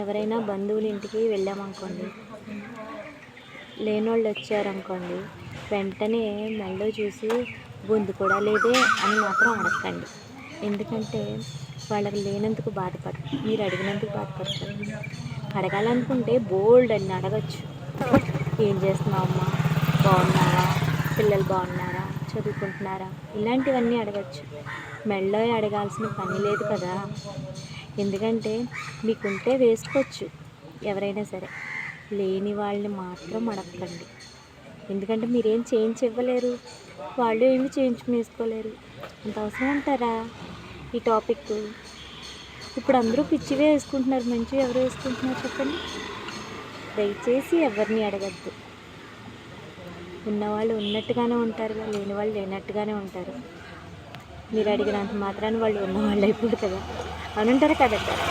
ఎవరైనా బంధువుల ఇంటికి వెళ్ళామనుకోండి, లేనోళ్ళు వచ్చారనుకోండి, వెంటనే మెల్లో చూసి గొంతు కూడా లేదే అని మాత్రం అడగండి. ఎందుకంటే వాళ్ళకి లేనందుకు బాధపడరు, మీరు అడిగినందుకు బాధపడతారు. అడగాలనుకుంటే బోల్డ్ అని అడగచ్చు. ఏం చేస్తున్నావు అమ్మా, బాగున్నావా, పిల్లలు బాగున్నారా, చదువుకుంటున్నారా, ఇలాంటివన్నీ అడగచ్చు. మెళ్ళో అడగాల్సిన పని లేదు కదా. ఎందుకంటే మీకుంటే వేసుకోవచ్చు ఎవరైనా సరే, లేని వాళ్ళని మాత్రం అడగండి. ఎందుకంటే మీరేం చేయించి ఇవ్వలేరు, వాళ్ళు ఏమి చేయించుకుని వేసుకోలేరు. అంత అవసరం అంటారా ఈ టాపిక్? ఇప్పుడు అందరూ పిచ్చివే వేసుకుంటున్నారు, మంచివి ఎవరు వేసుకుంటున్నారు చెప్పండి. దయచేసి ఎవరిని అడగద్దు. ఉన్నవాళ్ళు ఉన్నట్టుగానే ఉంటారు, లేని వాళ్ళు లేనట్టుగానే ఉంటారు. మీరు అడిగినంత మాత్రాన్ని వాళ్ళు ఉన్నవాళ్ళు అయిపోరు కదా. అవునంటారా కదంటారా?